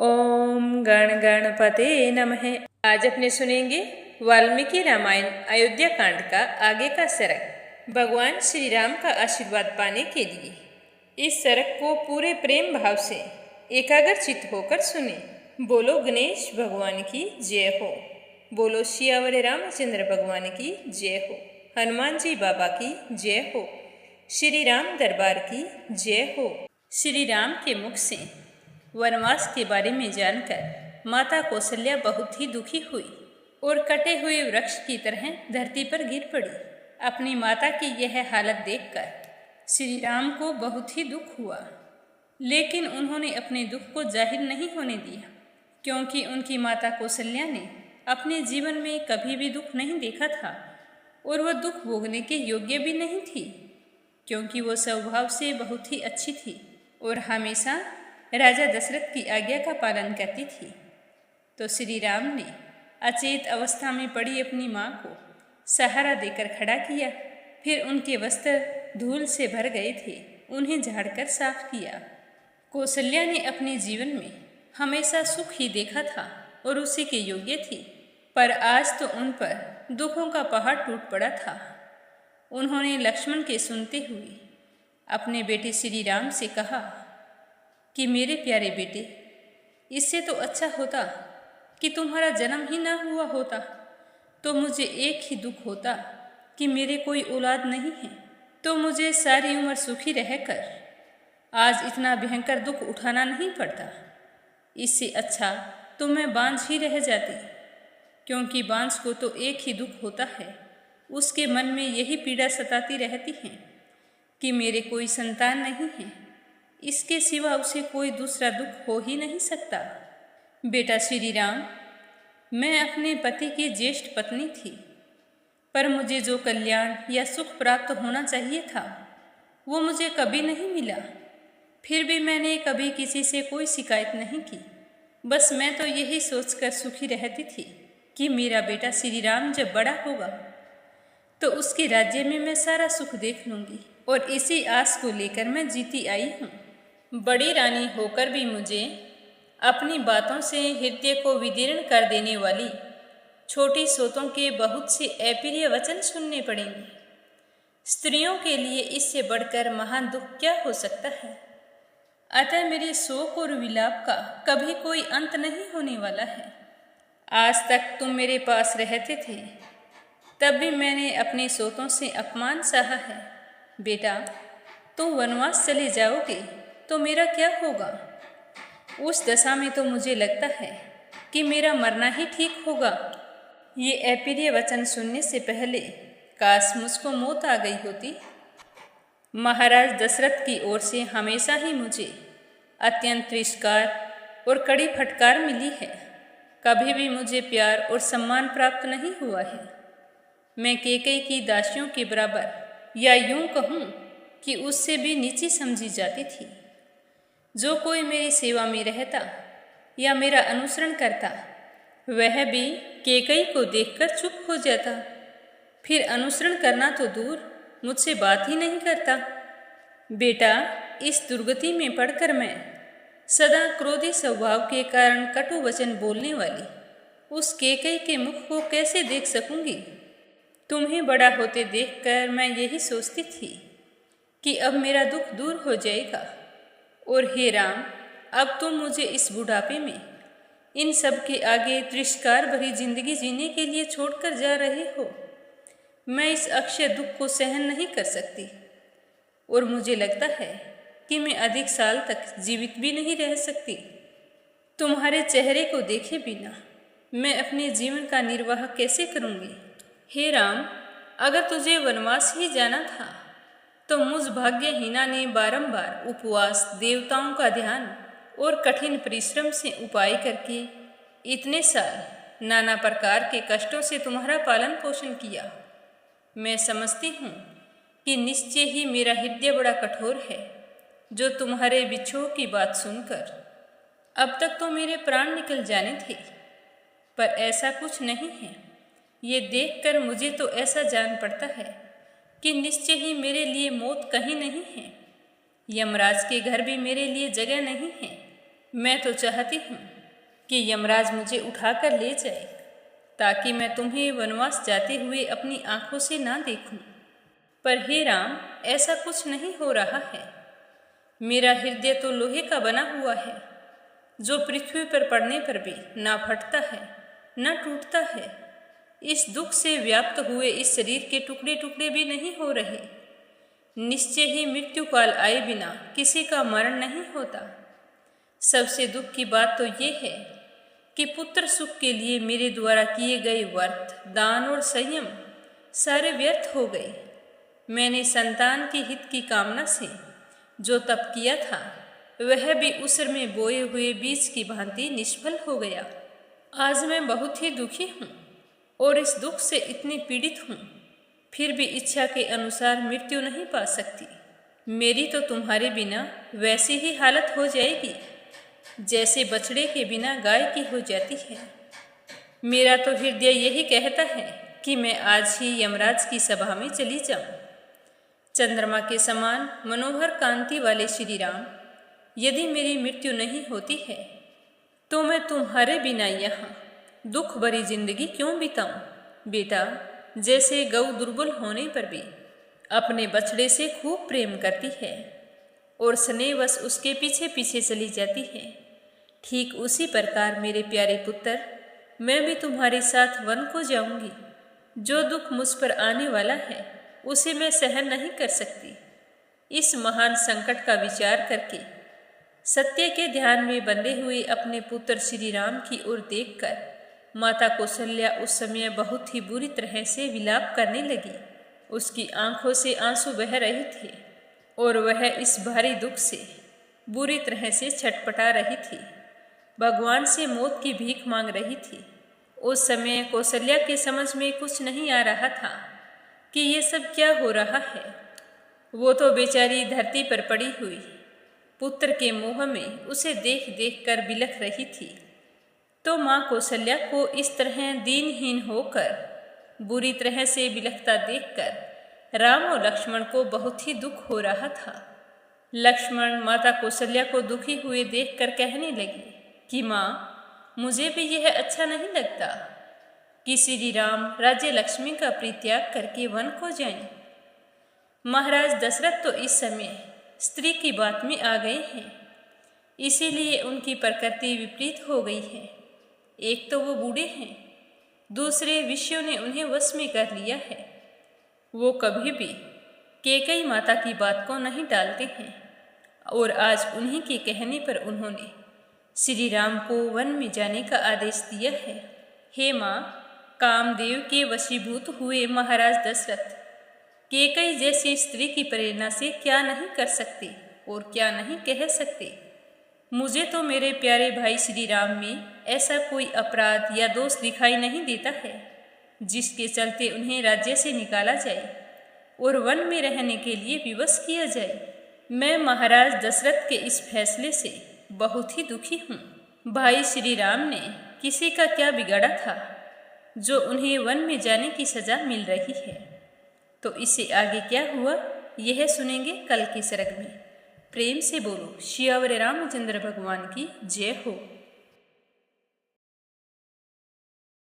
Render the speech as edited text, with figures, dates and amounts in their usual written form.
ओम गण गणपते नमः। आज अपने सुनेंगे वाल्मीकि रामायण अयोध्या कांड का आगे का सरक। भगवान श्री राम का आशीर्वाद पाने के लिए इस सरक को पूरे प्रेम भाव से एकाग्रचित्त होकर सुने। बोलो गणेश भगवान की जय हो। बोलो सियावर रामचंद्र भगवान की जय हो। हनुमान जी बाबा की जय हो। श्री राम दरबार की जय हो। श्री राम के मुख से वनवास के बारे में जानकर माता कौशल्या बहुत ही दुखी हुई और कटे हुए वृक्ष की तरह धरती पर गिर पड़ी। अपनी माता की यह हालत देखकर श्री राम को बहुत ही दुख हुआ, लेकिन उन्होंने अपने दुख को जाहिर नहीं होने दिया, क्योंकि उनकी माता कौशल्या ने अपने जीवन में कभी भी दुख नहीं देखा था और वह दुख भोगने के योग्य भी नहीं थी, क्योंकि वो स्वभाव से बहुत ही अच्छी थी और हमेशा राजा दशरथ की आज्ञा का पालन करती थी। तो श्री राम ने अचेत अवस्था में पड़ी अपनी माँ को सहारा देकर खड़ा किया। फिर उनके वस्त्र धूल से भर गए थे, उन्हें झाड़कर साफ किया। कौशल्या ने अपने जीवन में हमेशा सुख ही देखा था और उसी के योग्य थी, पर आज तो उन पर दुखों का पहाड़ टूट पड़ा था। उन्होंने लक्ष्मण के सुनते हुए अपने बेटे श्री राम से कहा कि मेरे प्यारे बेटे, इससे तो अच्छा होता कि तुम्हारा जन्म ही ना हुआ होता, तो मुझे एक ही दुख होता कि मेरे कोई औलाद नहीं है, तो मुझे सारी उम्र सुखी रहकर आज इतना भयंकर दुख उठाना नहीं पड़ता। इससे अच्छा तो मैं बांझ ही रह जाती, क्योंकि बांझ को तो एक ही दुख होता है, उसके मन में यही पीड़ा सताती रहती है कि मेरे कोई संतान नहीं है, इसके सिवा उसे कोई दूसरा दुख हो ही नहीं सकता। बेटा श्री राम, मैं अपने पति की ज्येष्ठ पत्नी थी, पर मुझे जो कल्याण या सुख प्राप्त होना चाहिए था वो मुझे कभी नहीं मिला। फिर भी मैंने कभी किसी से कोई शिकायत नहीं की। बस मैं तो यही सोचकर सुखी रहती थी कि मेरा बेटा श्री राम जब बड़ा होगा तो उसके राज्य में मैं सारा सुख देख लूँगी, और इसी आस को लेकर मैं जीती आई हूँ। बड़ी रानी होकर भी मुझे अपनी बातों से हृदय को विदीर्ण कर देने वाली छोटी सोतों के बहुत से अप्रिय वचन सुनने पड़ेंगे। स्त्रियों के लिए इससे बढ़कर महान दुख क्या हो सकता है। अतः मेरे शोक और विलाप का कभी कोई अंत नहीं होने वाला है। आज तक तुम मेरे पास रहते थे, तब भी मैंने अपने सोतों से अपमान सहा है। बेटा, तुम वनवास चले जाओगे तो मेरा क्या होगा? उस दशा में तो मुझे लगता है कि मेरा मरना ही ठीक होगा। ये अप्रिय वचन सुनने से पहले काश मुझको मौत आ गई होती। महाराज दशरथ की ओर से हमेशा ही मुझे अत्यंत तिरस्कार और कड़ी फटकार मिली है। कभी भी मुझे प्यार और सम्मान प्राप्त नहीं हुआ है। मैं कैकेयी की दासियों के बराबर, या यूं कहूँ कि उससे भी नीची समझी जाती थी। जो कोई मेरी सेवा में रहता या मेरा अनुसरण करता, वह भी कैकेयी को देखकर चुप हो जाता। फिर अनुसरण करना तो दूर, मुझसे बात ही नहीं करता। बेटा, इस दुर्गति में पड़कर मैं सदा क्रोधी स्वभाव के कारण कटु वचन बोलने वाली उस कैकेयी के मुख को कैसे देख सकूंगी? तुम्हें बड़ा होते देखकर मैं यही सोचती थी कि अब मेरा दुख दूर हो जाएगा। और हे राम, अब तुम मुझे इस बुढ़ापे में इन सब के आगे तिरस्कार भरी जिंदगी जीने के लिए छोड़कर जा रहे हो। मैं इस अक्षय दुख को सहन नहीं कर सकती, और मुझे लगता है कि मैं अधिक साल तक जीवित भी नहीं रह सकती। तुम्हारे चेहरे को देखे बिना मैं अपने जीवन का निर्वाह कैसे करूँगी? हे राम, अगर तुझे वनवास ही जाना था तो मुझ भाग्यहीना ने बारंबार उपवास, देवताओं का ध्यान और कठिन परिश्रम से उपाय करके इतने साल नाना प्रकार के कष्टों से तुम्हारा पालन पोषण किया। मैं समझती हूँ कि निश्चय ही मेरा हृदय बड़ा कठोर है, जो तुम्हारे बिछोह की बात सुनकर अब तक तो मेरे प्राण निकल जाने थे, पर ऐसा कुछ नहीं है। ये देखकर मुझे तो ऐसा जान पड़ता है कि निश्चय ही मेरे लिए मौत कहीं नहीं है। यमराज के घर भी मेरे लिए जगह नहीं है। मैं तो चाहती हूँ कि यमराज मुझे उठाकर ले जाए, ताकि मैं तुम्हें वनवास जाते हुए अपनी आंखों से ना देखूं। पर हे राम, ऐसा कुछ नहीं हो रहा है। मेरा हृदय तो लोहे का बना हुआ है, जो पृथ्वी पर पड़ने पर भी ना फटता है न टूटता है। इस दुख से व्याप्त हुए इस शरीर के टुकड़े टुकड़े भी नहीं हो रहे। निश्चय ही मृत्यु काल आए बिना किसी का मरण नहीं होता। सबसे दुख की बात तो ये है कि पुत्र सुख के लिए मेरे द्वारा किए गए व्रत, दान और संयम सारे व्यर्थ हो गए। मैंने संतान के हित की कामना से जो तप किया था, वह भी उसर में बोए हुए बीज की भांति निष्फल हो गया। आज मैं बहुत ही दुखी हूँ और इस दुख से इतनी पीड़ित हूँ, फिर भी इच्छा के अनुसार मृत्यु नहीं पा सकती। मेरी तो तुम्हारे बिना वैसी ही हालत हो जाएगी जैसे बछड़े के बिना गाय की हो जाती है। मेरा तो हृदय यही कहता है कि मैं आज ही यमराज की सभा में चली जाऊं। चंद्रमा के समान मनोहर कांति वाले श्री राम, यदि मेरी मृत्यु नहीं होती है तो मैं तुम्हारे बिना यहाँ दुख भरी जिंदगी क्यों बिताऊं। बेटा, जैसे गौ दुर्बल होने पर भी अपने बछड़े से खूब प्रेम करती है और स्नेहवश उसके पीछे पीछे चली जाती है, ठीक उसी प्रकार मेरे प्यारे पुत्र, मैं भी तुम्हारे साथ वन को जाऊंगी। जो दुख मुझ पर आने वाला है उसे मैं सहन नहीं कर सकती। इस महान संकट का विचार करके सत्य के ध्यान में बंधे हुए अपने पुत्र श्री राम की ओर देखकर माता कौशल्या उस समय बहुत ही बुरी तरह से विलाप करने लगी। उसकी आंखों से आंसू बह रहे थे और वह इस भारी दुख से बुरी तरह से छटपटा रही थी। भगवान से मौत की भीख मांग रही थी। उस समय कौशल्या के समझ में कुछ नहीं आ रहा था कि ये सब क्या हो रहा है। वो तो बेचारी धरती पर पड़ी हुई पुत्र के मोह में उसे देख देख कर बिलख रही थी। तो माँ कौशल्या को इस तरह दीनहीन होकर बुरी तरह से बिलखता देखकर राम और लक्ष्मण को बहुत ही दुख हो रहा था। लक्ष्मण माता कौशल्या को दुखी हुए देखकर कहने लगे कि माँ, मुझे भी यह अच्छा नहीं लगता कि श्री राम राज्य लक्ष्मी का परित्याग करके वन को जाएं। महाराज दशरथ तो इस समय स्त्री की बात में आ गए हैं, इसीलिए उनकी प्रकृति विपरीत हो गई है। एक तो वो बूढ़े हैं, दूसरे विषयों ने उन्हें वश में कर लिया है। वो कभी भी कैकेयी माता की बात को नहीं टालते हैं और आज उन्हीं के कहने पर उन्होंने श्री राम को वन में जाने का आदेश दिया है। हे माँ, कामदेव के वशीभूत हुए महाराज दशरथ कैकेयी जैसी स्त्री की प्रेरणा से क्या नहीं कर सकते और क्या नहीं कह सकते। मुझे तो मेरे प्यारे भाई श्री राम में ऐसा कोई अपराध या दोष दिखाई नहीं देता है जिसके चलते उन्हें राज्य से निकाला जाए और वन में रहने के लिए विवश किया जाए। मैं महाराज दशरथ के इस फैसले से बहुत ही दुखी हूँ। भाई श्री राम ने किसी का क्या बिगाड़ा था जो उन्हें वन में जाने की सजा मिल रही है। तो इससे आगे क्या हुआ, यह सुनेंगे कल के सर्ग में। प्रेम से बोलो, श्री रामचंद्र भगवान की जय हो।